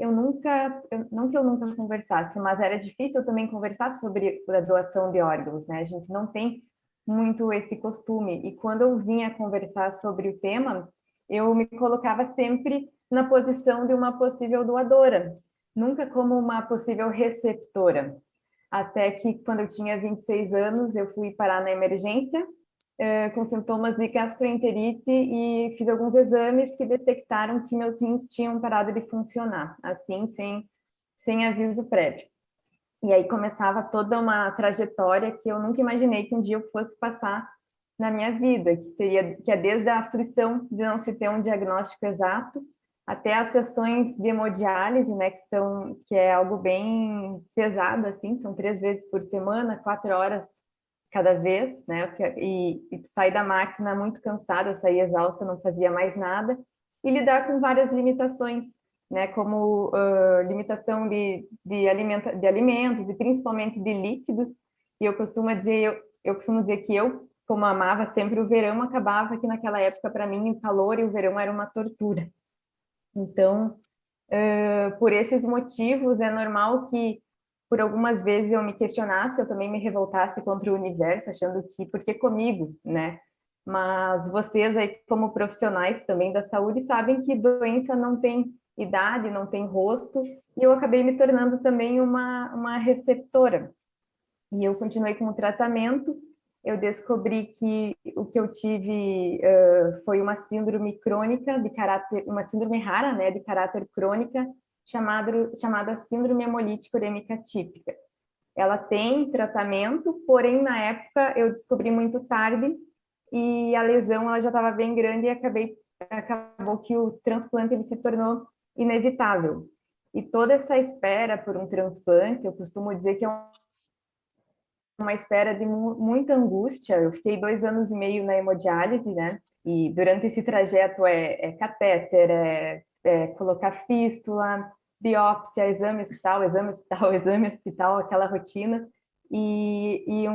não que eu nunca conversasse, mas era difícil também conversar sobre a doação de órgãos, né? A gente não tem muito esse costume. E quando eu vinha conversar sobre o tema, eu me colocava sempre na posição de uma possível doadora, nunca como uma possível receptora. Até que, quando eu tinha 26 anos, eu fui parar na emergência, com sintomas de gastroenterite e fiz alguns exames que detectaram que meus rins tinham parado de funcionar, assim, sem aviso prévio. E aí começava toda uma trajetória que eu nunca imaginei que um dia eu fosse passar na minha vida, que é desde a aflição de não se ter um diagnóstico exato, até as sessões de hemodiálise, né, que é algo bem pesado, assim, são 3 vezes por semana, 4 horas cada vez, né, e sair da máquina muito cansada, eu saía exausta, não fazia mais nada, e lidar com várias limitações, né, como limitação de alimentos, e principalmente de líquidos, e eu costumo dizer que eu, como amava sempre o verão, acabava que naquela época, para mim, o calor e o verão era uma tortura. Então, por esses motivos, é normal que por algumas vezes eu me questionasse, eu também me revoltasse contra o universo, achando que, por que comigo, né? Mas vocês aí, como profissionais também da saúde, sabem que doença não tem idade, não tem rosto, e eu acabei me tornando também uma receptora. E eu continuei com o tratamento, eu descobri que o que eu tive foi uma síndrome crônica, uma síndrome rara, né, de caráter crônica, chamada síndrome hemolítico urêmica típica. Ela tem tratamento, porém, na época, eu descobri muito tarde, e a lesão ela já estava bem grande e acabei acabou que o transplante ele se tornou inevitável. E toda essa espera por um transplante, eu costumo dizer que é uma espera de muita angústia. Eu fiquei 2 anos e meio na hemodiálise, né? E durante esse trajeto é catéter, é colocar fístula, biópsia, exame hospital, exame hospital, exame hospital, aquela rotina. E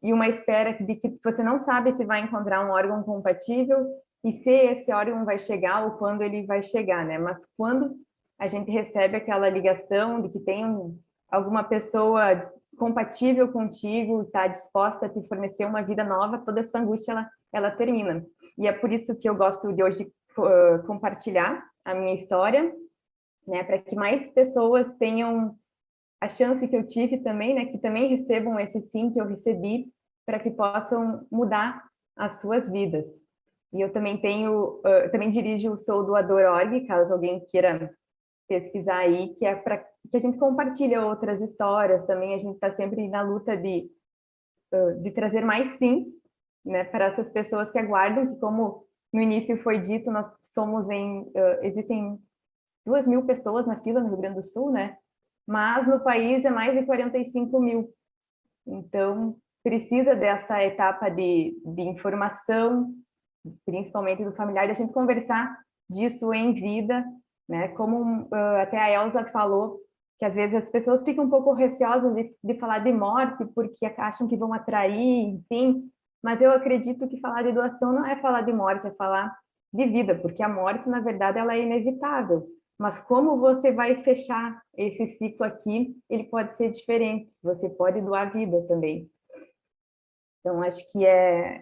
uma espera de que você não sabe se vai encontrar um órgão compatível e se esse órgão vai chegar ou quando ele vai chegar, né? Mas quando a gente recebe aquela ligação de que tem alguma pessoa compatível contigo, está disposta a te fornecer uma vida nova, toda essa angústia ela termina. E é por isso que eu gosto de hoje compartilhar a minha história, né, para que mais pessoas tenham a chance que eu tive também, né, que também recebam esse sim que eu recebi, para que possam mudar as suas vidas. E eu também também dirijo o Sou Doador.org, caso alguém queira pesquisar aí, que é para que a gente compartilha outras histórias também. A gente está sempre na luta de trazer mais sims, né, para essas pessoas que aguardam, que como no início foi dito, nós somos existem 2.000 pessoas na fila no Rio Grande do Sul, né? Mas no país é mais de 45.000. Então, precisa dessa etapa de informação, principalmente do familiar, de a gente conversar disso em vida, né? Como até a Elza falou, que às vezes as pessoas ficam um pouco receosas de falar de morte, porque acham que vão atrair, enfim. Mas eu acredito que falar de doação não é falar de morte, é falar de vida, porque a morte, na verdade, ela é inevitável. Mas como você vai fechar esse ciclo aqui, ele pode ser diferente. Você pode doar vida também. Então, acho que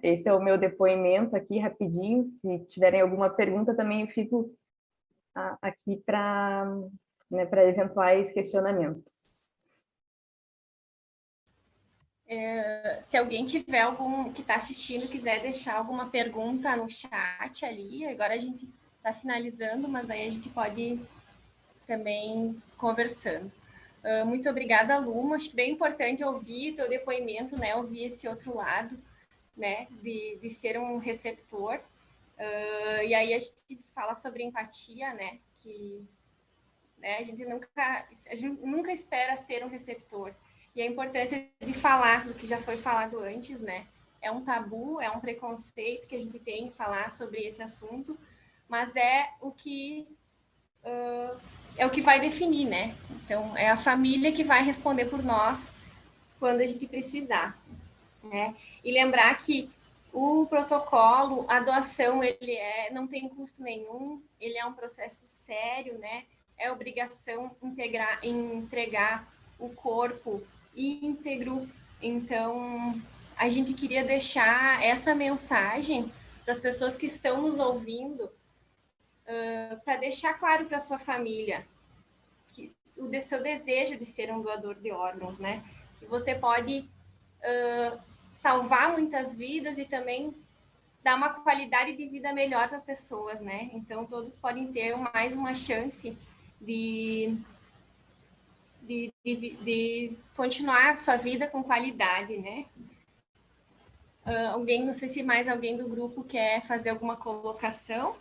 esse é o meu depoimento aqui, rapidinho. Se tiverem alguma pergunta, também eu fico aqui para eventuais questionamentos. Se alguém tiver algum que está assistindo, quiser deixar alguma pergunta no chat ali, agora a gente está finalizando, mas aí a gente pode também conversando. Muito obrigada, Luma. Acho que bem importante ouvir o teu depoimento, né? Ouvir esse outro lado, né? De ser um receptor. E aí a gente fala sobre empatia, né? Que né, a gente nunca espera ser um receptor. E a importância de falar do que já foi falado antes, né? É um tabu, é um preconceito que a gente tem em falar sobre esse assunto, mas é o que vai definir, né? Então, é a família que vai responder por nós quando a gente precisar, né? E lembrar que o protocolo, a doação, ele não tem custo nenhum, ele é um processo sério, né? É obrigação entregar o corpo íntegro. Então, a gente queria deixar essa mensagem para as pessoas que estão nos ouvindo, para deixar claro para a sua família o seu desejo de ser um doador de órgãos, né? E você pode salvar muitas vidas e também dar uma qualidade de vida melhor para as pessoas, né? Então, todos podem ter mais uma chance de continuar a sua vida com qualidade, né? Não sei se mais alguém do grupo quer fazer alguma colocação.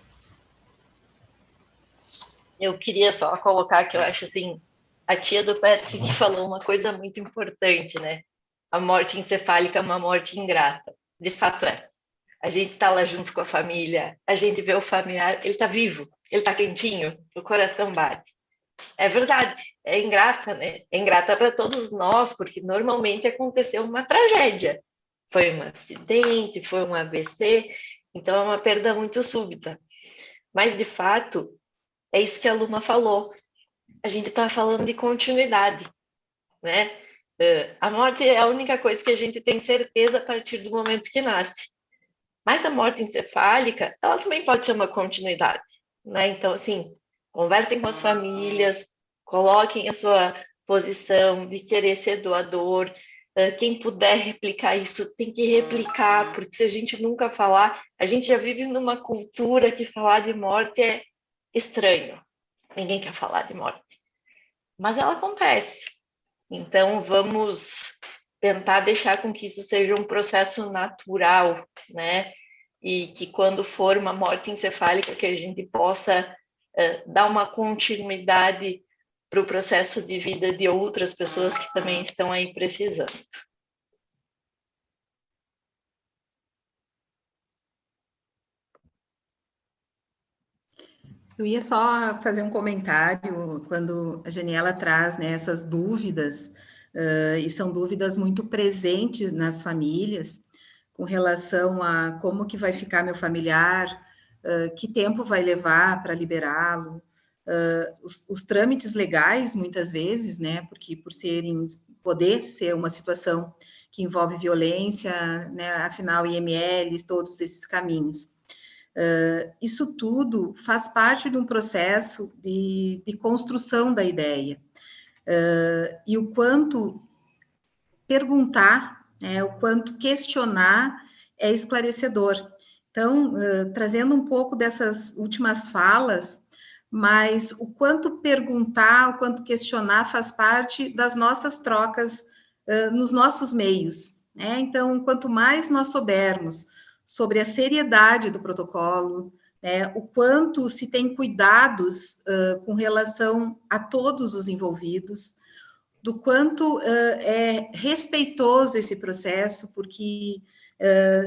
Eu queria só colocar que eu acho assim, a tia do Patrick falou uma coisa muito importante, né? A morte encefálica é uma morte ingrata. De fato é. A gente está lá junto com a família, a gente vê o familiar, ele está vivo, ele está quentinho, o coração bate. É verdade, é ingrata, né? É ingrata para todos nós, porque normalmente aconteceu uma tragédia. Foi um acidente, foi um AVC, então é uma perda muito súbita. Mas, de fato, é isso que a Luma falou. A gente está falando de continuidade, né? A morte é a única coisa que a gente tem certeza a partir do momento que nasce. Mas a morte encefálica, ela também pode ser uma continuidade, né? Então, assim, conversem com as famílias, coloquem a sua posição de querer ser doador. Quem puder replicar isso, tem que replicar, porque se a gente nunca falar, a gente já vive numa cultura que falar de morte é estranho. Ninguém quer falar de morte. Mas ela acontece. Então, vamos tentar deixar com que isso seja um processo natural, né? e que quando for uma morte encefálica que a gente possa dar uma continuidade para o processo de vida de outras pessoas que também estão aí precisando. Eu ia só fazer um comentário quando a Janiela traz, né, essas dúvidas, e são dúvidas muito presentes nas famílias, com relação a como que vai ficar meu familiar, que tempo vai levar para liberá-lo, os trâmites legais, muitas vezes, né, porque poder ser uma situação que envolve violência, né, afinal, IML, todos esses caminhos. Isso tudo faz parte de um processo de construção da ideia. E o quanto perguntar, né, o quanto questionar é esclarecedor. Então, trazendo um pouco dessas últimas falas, mas o quanto perguntar, o quanto questionar faz parte das nossas trocas nos nossos meios, né? Então, quanto mais nós soubermos sobre a seriedade do protocolo, né, o quanto se tem cuidados com relação a todos os envolvidos, do quanto é respeitoso esse processo, porque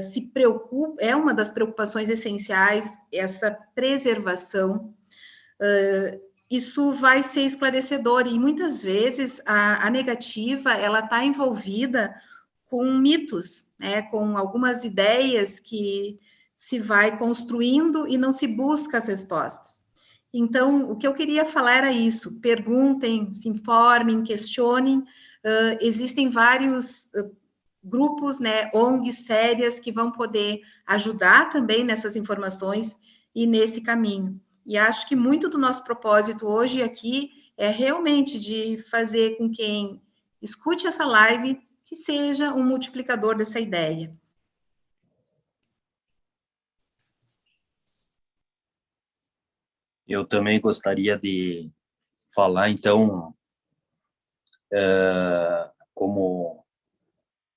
se preocupa, é uma das preocupações essenciais, essa preservação. Isso vai ser esclarecedor, e muitas vezes a negativa, ela está envolvida com mitos, né, com algumas ideias que se vai construindo e não se busca as respostas. Então, o que eu queria falar era isso: perguntem, se informem, questionem. Existem vários grupos, né, ONGs sérias que vão poder ajudar também nessas informações e nesse caminho. E acho que muito do nosso propósito hoje aqui é realmente de fazer com quem escute essa live que seja um multiplicador dessa ideia. Eu também gostaria de falar, então, como,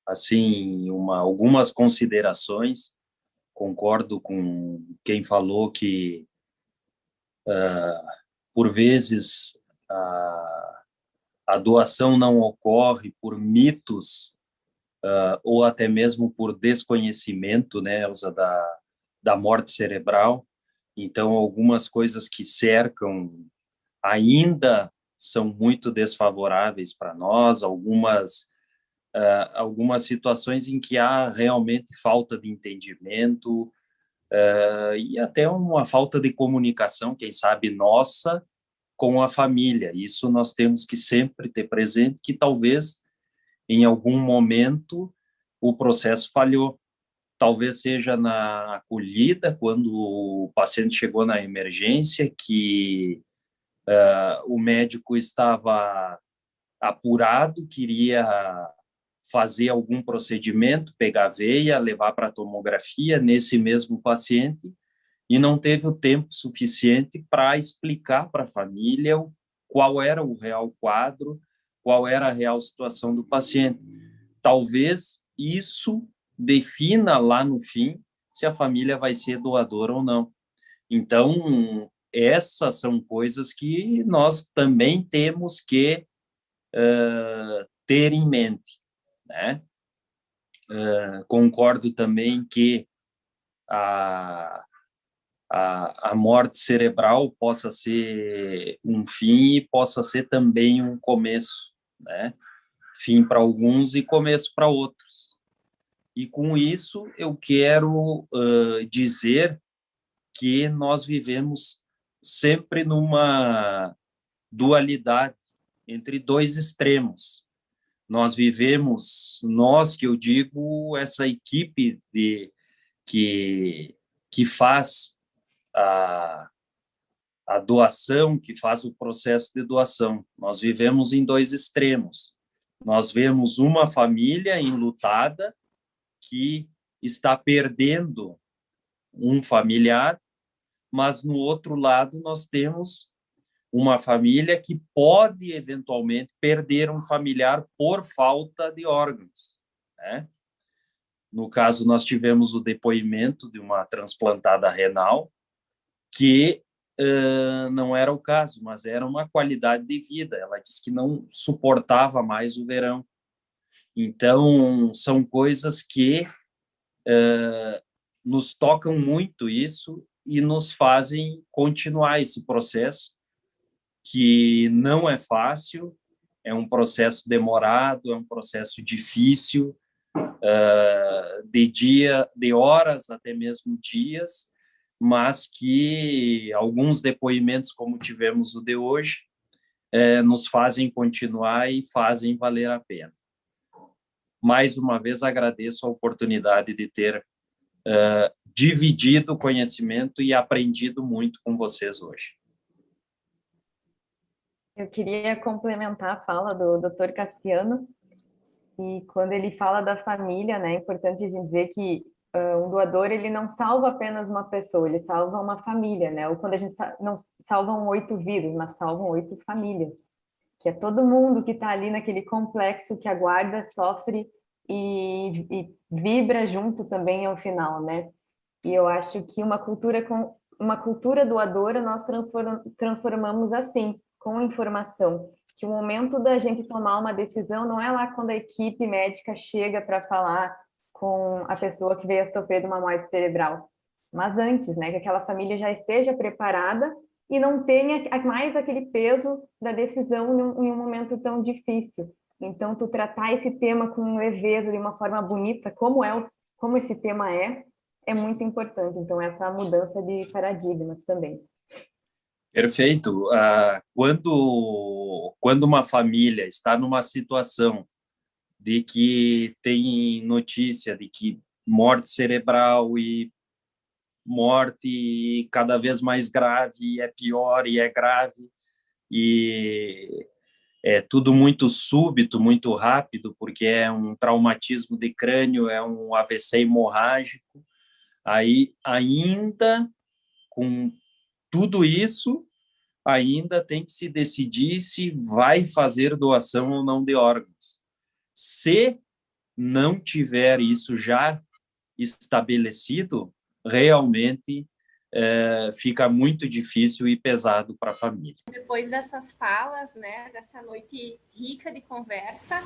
assim, algumas considerações. Concordo com quem falou que, por vezes, a doação não ocorre por mitos, ou até mesmo por desconhecimento, né, Elza, da morte cerebral. Então, algumas coisas que cercam ainda são muito desfavoráveis para nós, algumas situações em que há realmente falta de entendimento, e até uma falta de comunicação, quem sabe nossa, com a família. Isso nós temos que sempre ter presente, que talvez em algum momento o processo falhou. Talvez seja na acolhida, quando o paciente chegou na emergência, que o médico estava apurado, queria fazer algum procedimento, pegar a veia, levar para a tomografia nesse mesmo paciente, e não teve o tempo suficiente para explicar para a família qual era o real quadro, qual era a real situação do paciente. Talvez isso defina lá no fim se a família vai ser doadora ou não. Então, essas são coisas que nós também temos que ter em mente, né? Concordo também que a morte cerebral possa ser um fim e possa ser também um começo, né? Fim para alguns e começo para outros. E com isso eu quero dizer que nós vivemos sempre numa dualidade entre dois extremos. Nós vivemos, que eu digo, essa equipe que faz a doação, que faz o processo de doação. Nós vivemos em dois extremos. Nós vemos uma família enlutada que está perdendo um familiar, mas no outro lado nós temos uma família que pode eventualmente perder um familiar por falta de órgãos, né? No caso, nós tivemos o depoimento de uma transplantada renal, que não era o caso, mas era uma qualidade de vida. Ela disse que não suportava mais o verão. Então, são coisas que nos tocam muito isso e nos fazem continuar esse processo, que não é fácil, é um processo demorado, é um processo difícil, de horas, até mesmo dias, mas que alguns depoimentos, como tivemos o de hoje, nos fazem continuar e fazem valer a pena. Mais uma vez, agradeço a oportunidade de ter dividido o conhecimento e aprendido muito com vocês hoje. Eu queria complementar a fala do Dr. Cassiano, e quando ele fala da família, né, é importante dizer que um doador, ele não salva apenas uma pessoa, ele salva uma família, né? Ou quando a gente não salvam 8 vidas, mas salvam 8 famílias, que é todo mundo que está ali naquele complexo que aguarda, sofre e vibra junto também ao final, né? E eu acho que uma cultura doadora nós transformamos assim, com informação, que o momento da gente tomar uma decisão não é lá quando a equipe médica chega para falar com a pessoa que veio a sofrer de uma morte cerebral, mas antes, né, que aquela família já esteja preparada e não tenha mais aquele peso da decisão em um momento tão difícil. Então, tu tratar esse tema com leveza, de uma forma bonita, como esse tema é muito importante. Então, essa mudança de paradigmas também. Perfeito. Quando uma família está numa situação de que tem notícia de que morte cerebral e morte cada vez mais grave, é pior e é grave, e é tudo muito súbito, muito rápido, porque é um traumatismo de crânio, é um AVC hemorrágico, aí ainda com tudo isso, ainda tem que se decidir se vai fazer doação ou não de órgãos. Se não tiver isso já estabelecido, realmente fica muito difícil e pesado para a família. Depois dessas falas, né, dessa noite rica de conversa,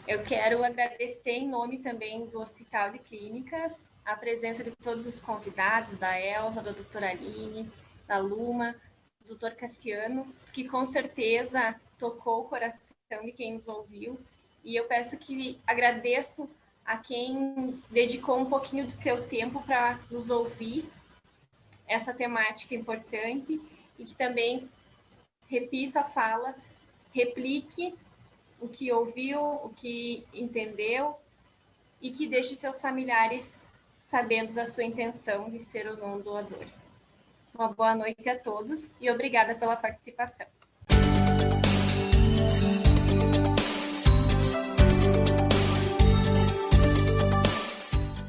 eu quero agradecer em nome também do Hospital de Clínicas a presença de todos os convidados, da Elza, da doutora Aline, da Luma, do doutor Cassiano, que com certeza tocou o coração de quem nos ouviu. E eu agradeço a quem dedicou um pouquinho do seu tempo para nos ouvir essa temática importante, e que também, repito a fala, replique o que ouviu, o que entendeu, e que deixe seus familiares sabendo da sua intenção de ser ou não doador. Uma boa noite a todos e obrigada pela participação.